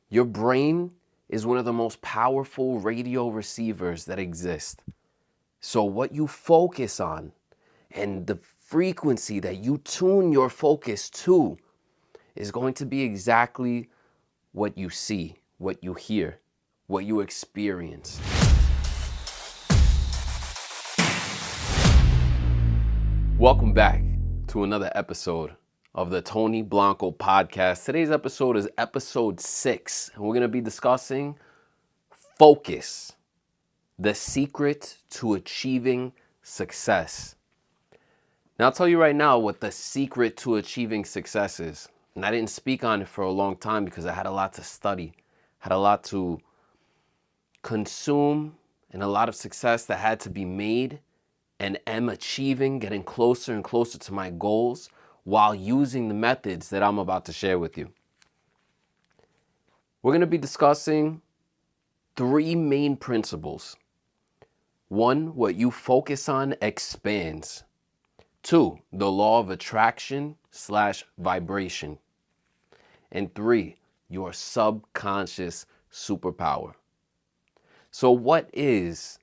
Your brain is one of the most powerful radio receivers that exist. So what you focus on and the frequency that you tune your focus to is going to be exactly what you see, what you hear, what you experience. Welcome back to another episode of the Tony Blanko podcast. Today's episode is episode 6, and we're going to be discussing focus, the secret to achieving success. Now, I'll tell you right now what the secret to achieving success is. And I didn't speak on it for a long time because I had a lot to study, had a lot to consume, and a lot of success that had to be made and am achieving, getting closer and closer to my goals while using the methods that I'm about to share with you. We're going to be discussing 3 main principles. 1, what you focus on expands. 2, the law of attraction/vibration. And 3, your subconscious superpower. So what is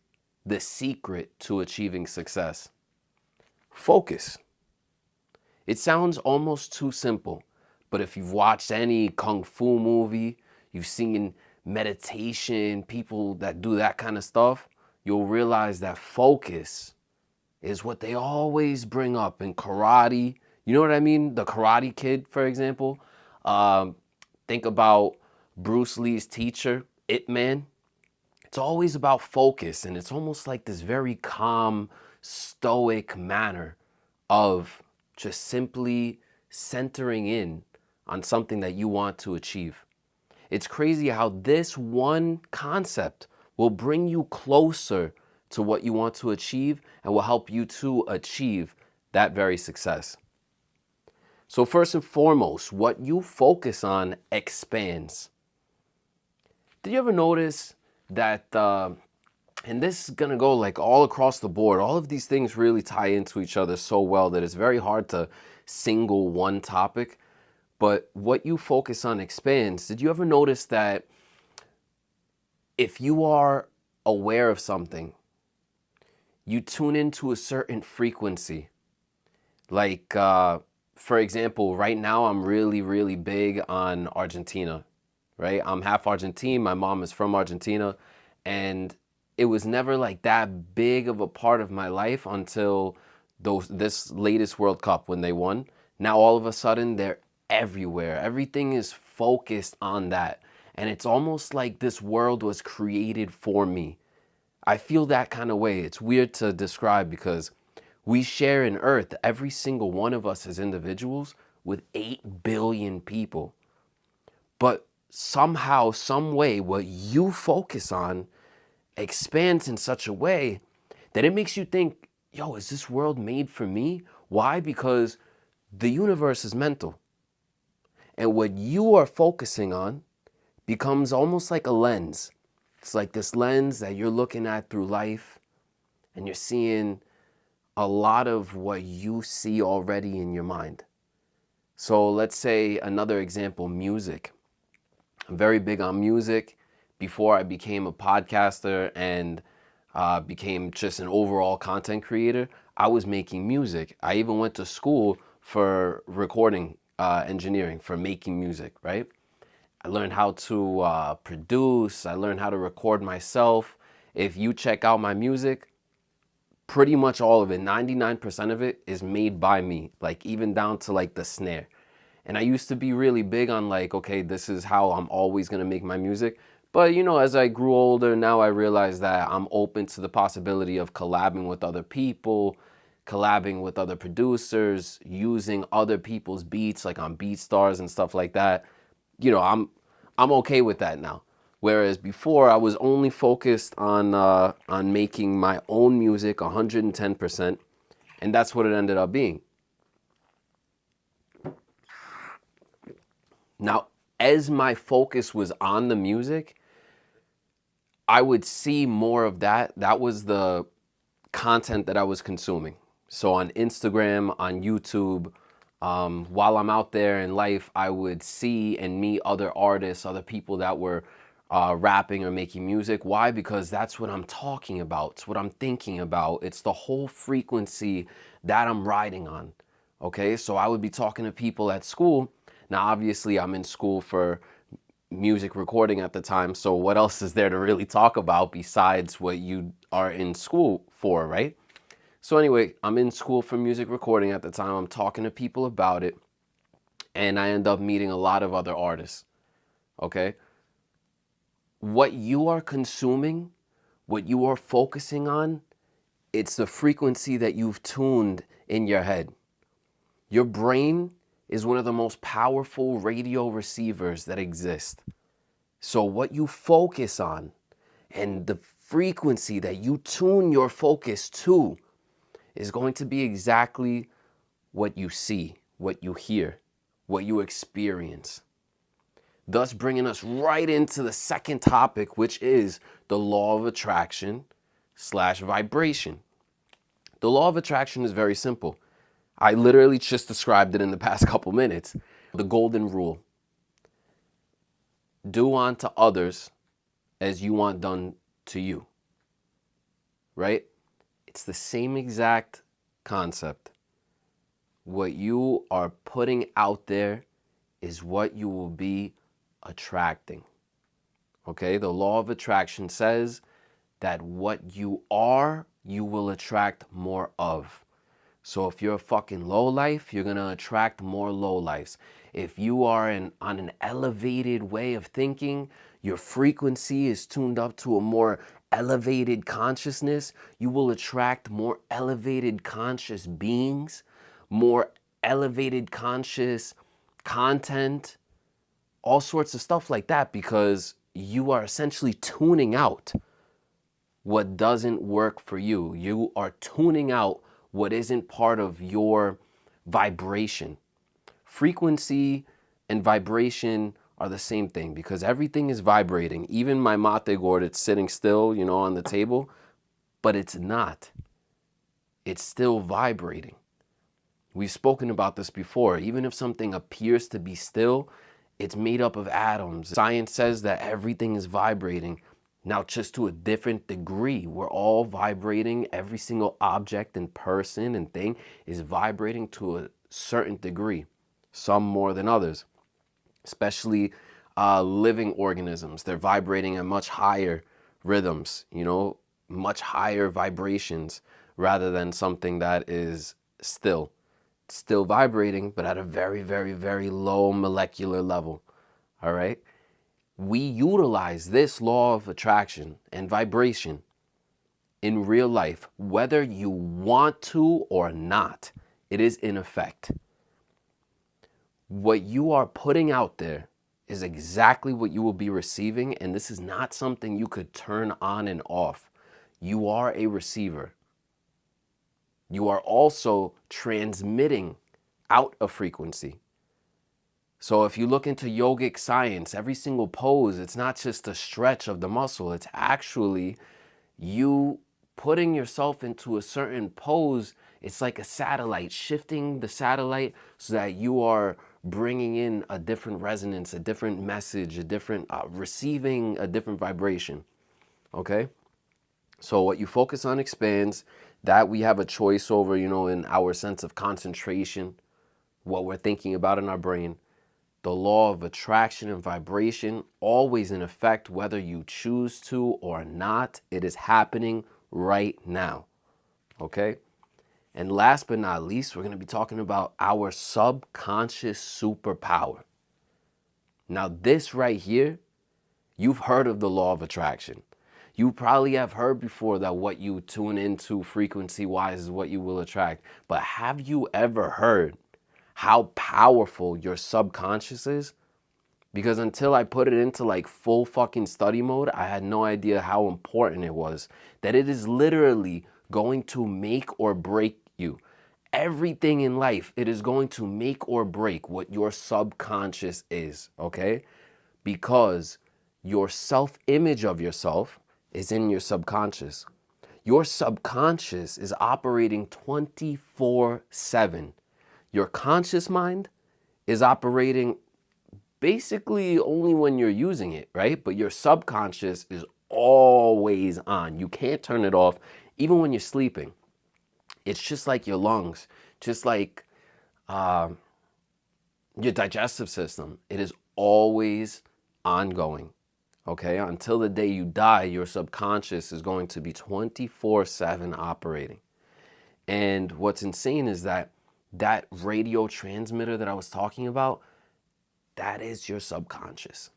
the secret to achieving success? Focus. It sounds almost too simple, but if you've watched any kung fu movie, you've seen meditation, people that do that kind of stuff, you'll realize that focus is what they always bring up in karate. You know what I mean? The Karate Kid, for example. Think about Bruce Lee's teacher, Ip Man. It's always about focus, and it's almost like this very calm, stoic manner of just simply centering in on something that you want to achieve. It's crazy how this one concept will bring you closer to what you want to achieve and will help you to achieve that very success. So first and foremost, what you focus on expands. Did you ever notice that, and this is gonna go like all across the board, all of these things really tie into each other so well that it's very hard to single one topic, but what you focus on expands. Did you ever notice that if you are aware of something, you tune into a certain frequency? Like, for example, right now I'm really big on Argentina, right? I'm half Argentine. My mom is from Argentina, and it was never like that big of a part of my life until this latest World Cup when they won. Now all of a sudden they're everywhere. Everything is focused on that. And it's almost like this world was created for me. I feel that kind of way. It's weird to describe because we share an earth, every single one of us as individuals, with 8 billion people. But somehow, some way, what you focus on expands in such a way that it makes you think, yo, is this world made for me? Why? Because the universe is mental. And what you are focusing on becomes almost like a lens. It's like this lens that you're looking at through life, and you're seeing a lot of what you see already in your mind. So let's say another example, music. I'm very big on music. Before I became a podcaster and became just an overall content creator, I was making music. I even went to school for recording engineering, for making music, right? I learned how to produce. I learned how to record myself. If you check out my music, pretty much all of it, 99% of it is made by me, like even down to like the snare. And I used to be really big on like, okay, this is how I'm always gonna make my music. But you know, as I grew older, now I realize that I'm open to the possibility of collabing with other people, collabing with other producers, using other people's beats like on BeatStars and stuff like that. You know, I'm okay with that now. Whereas before I was only focused on making my own music 110%, and that's what it ended up being. Now, as my focus was on the music, I would see more of that. That was the content that I was consuming. So on Instagram, on YouTube, While I'm out there in life, I would see and meet other artists, other people that were rapping or making music. Why? Because that's what I'm talking about. It's what I'm thinking about. It's the whole frequency that I'm riding on. Okay, so I would be talking to people at school. Now, obviously, I'm in school for music recording at the time. So what else is there to really talk about besides what you are in school for, right? So anyway, I'm in school for music recording at the time. I'm talking to people about it, and I end up meeting a lot of other artists. Okay? What you are consuming, what you are focusing on, it's the frequency that you've tuned in your head. Your brain is one of the most powerful radio receivers that exist. So what you focus on and the frequency that you tune your focus to is going to be exactly what you see, what you hear, what you experience. Thus bringing us right into the second topic, which is the law of attraction / vibration. The law of attraction is very simple. I literally just described it in the past couple minutes. The golden rule: do unto others as you want done to you, right? It's the same exact concept. What you are putting out there is what you will be attracting. Okay? The law of attraction says that what you are, you will attract more of. So if you're a fucking low life, you're going to attract more low lives. If you are on an elevated way of thinking, your frequency is tuned up to a more elevated consciousness, you will attract more elevated conscious beings, more elevated conscious content, all sorts of stuff like that, because you are essentially tuning out what doesn't work for you. You are tuning out what isn't part of your vibration. Frequency and vibration are the same thing because everything is vibrating. Even my mate gourd, it's sitting still, on the table, but it's not. It's still vibrating. We've spoken about this before. Even if something appears to be still, it's made up of atoms. Science says that everything is vibrating. Now, just to a different degree, we're all vibrating. Every single object and person and thing is vibrating to a certain degree, some more than others, especially living organisms. They're vibrating at much higher rhythms, much higher vibrations rather than something that is still vibrating, but at a very, very, very low molecular level. All right. We utilize this law of attraction and vibration in real life, whether you want to or not. It is in effect. What you are putting out there is exactly what you will be receiving, and this is not something you could turn on and off. You are a receiver. You are also transmitting out a frequency. So if you look into yogic science, every single pose, it's not just a stretch of the muscle. It's actually you putting yourself into a certain pose. It's like a satellite, shifting the satellite so that you are bringing in a different resonance, a different message, a different receiving a different vibration. Okay? So what you focus on expands. That we have a choice over, in our sense of concentration, what we're thinking about in our brain. The law of attraction and vibration, always in effect, whether you choose to or not. It is happening right now. Okay? And last but not least, we're going to be talking about our subconscious superpower. Now, this right here, you've heard of the law of attraction. You probably have heard before that what you tune into frequency-wise is what you will attract. But have you ever heard how powerful your subconscious is? Because until I put it into like full fucking study mode, I had no idea how important it was. That it is literally going to make or break you. Everything in life, it is going to make or break what your subconscious is, okay? Because your self-image of yourself is in your subconscious. Your subconscious is operating 24/7. Your conscious mind is operating basically only when you're using it, right? But your subconscious is always on. You can't turn it off even when you're sleeping. It's just like your lungs, just like your digestive system. It is always ongoing, okay? Until the day you die, your subconscious is going to be 24/7 operating. And what's insane is that that radio transmitter that I was talking about, that is your subconscious,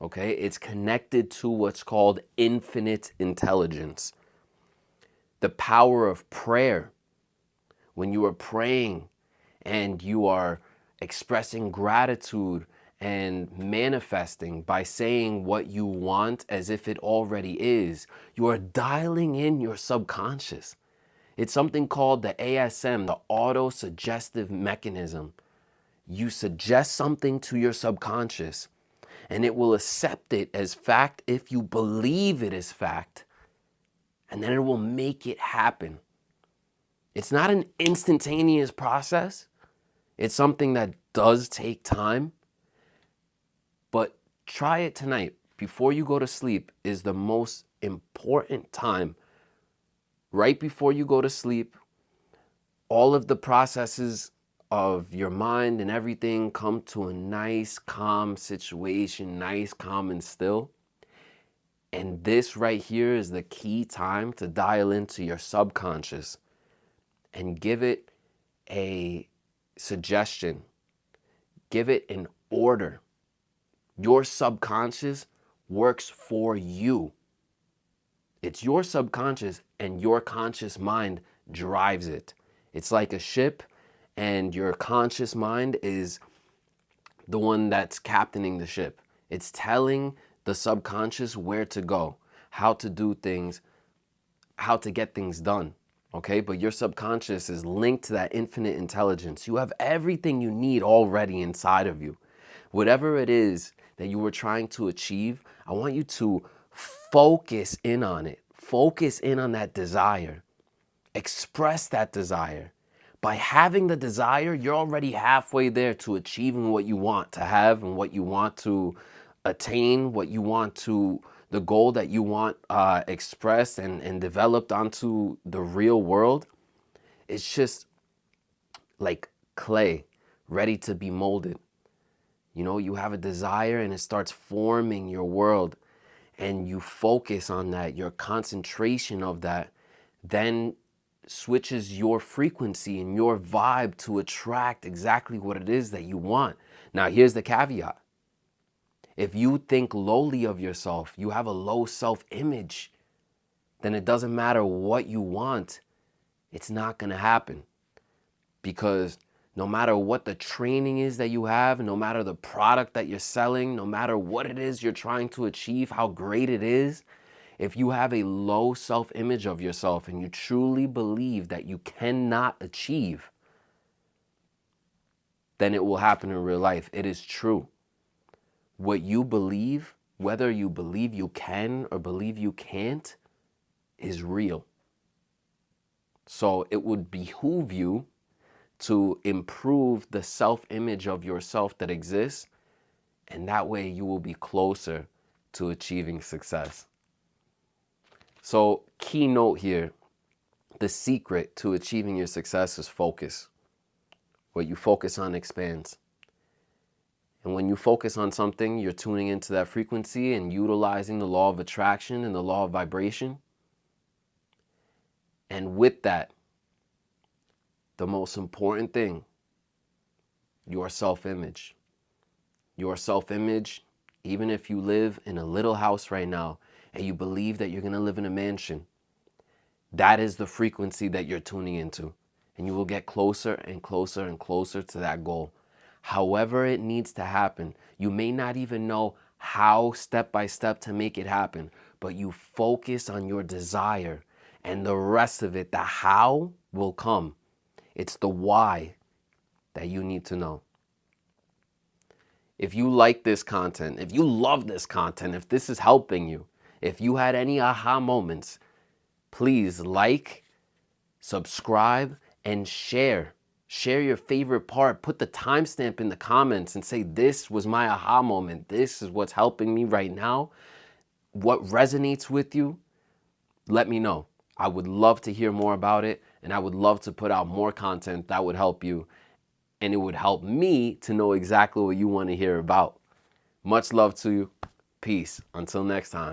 okay? It's connected to what's called infinite intelligence. The power of prayer. When you are praying and you are expressing gratitude and manifesting by saying what you want as if it already is, you are dialing in your subconscious. It's something called the ASM, the auto-suggestive mechanism. You suggest something to your subconscious and it will accept it as fact if you believe it is fact, and then it will make it happen. It's not an instantaneous process. It's something that does take time, but try it tonight. Before you go to sleep is the most important time. Right before you go to sleep, all of the processes of your mind and everything come to a nice, calm situation, nice, calm, and still. And this right here is the key time to dial into your subconscious and give it a suggestion, give it an order. Your subconscious works for you. It's your subconscious and your conscious mind drives it. It's like a ship and your conscious mind is the one that's captaining the ship. It's telling the subconscious where to go, how to do things, how to get things done. Okay, but your subconscious is linked to that infinite intelligence. You have everything you need already inside of you. Whatever it is that you were trying to achieve, I want you to focus in on it. Focus in on that desire. Express that desire. By having the desire, you're already halfway there to achieving what you want to have and what you want to attain, what you want to, the goal that you want expressed and developed onto the real world. It's just like clay ready to be molded. You know, you have a desire and it starts forming your world and you focus on that, your concentration of that, then switches your frequency and your vibe to attract exactly what it is that you want. Now, here's the caveat. If you think lowly of yourself, you have a low self-image, then it doesn't matter what you want. It's not going to happen. Because no matter what the training is that you have, no matter the product that you're selling, no matter what it is you're trying to achieve, how great it is, if you have a low self-image of yourself and you truly believe that you cannot achieve, then it will happen in real life. It is true. What you believe, whether you believe you can or believe you can't, is real. So it would behoove you to improve the self-image of yourself that exists, and that way you will be closer to achieving success. So, key note here, the secret to achieving your success is focus. What you focus on expands. And when you focus on something, you're tuning into that frequency and utilizing the law of attraction and the law of vibration. And with that, the most important thing, your self-image. Your self-image, even if you live in a little house right now and you believe that you're going to live in a mansion, that is the frequency that you're tuning into. And you will get closer and closer and closer to that goal. However it needs to happen. You may not even know how step by step to make it happen, but you focus on your desire and the rest of it, the how will come. It's the why that you need to know. If you like this content, if you love this content, if this is helping you, if you had any aha moments, please like, subscribe, and share. Share your favorite part. Put the timestamp in the comments and say, this was my aha moment. This is what's helping me right now. What resonates with you? Let me know. I would love to hear more about it, and I would love to put out more content that would help you, and it would help me to know exactly what you want to hear about. Much love to you. Peace. Until next time.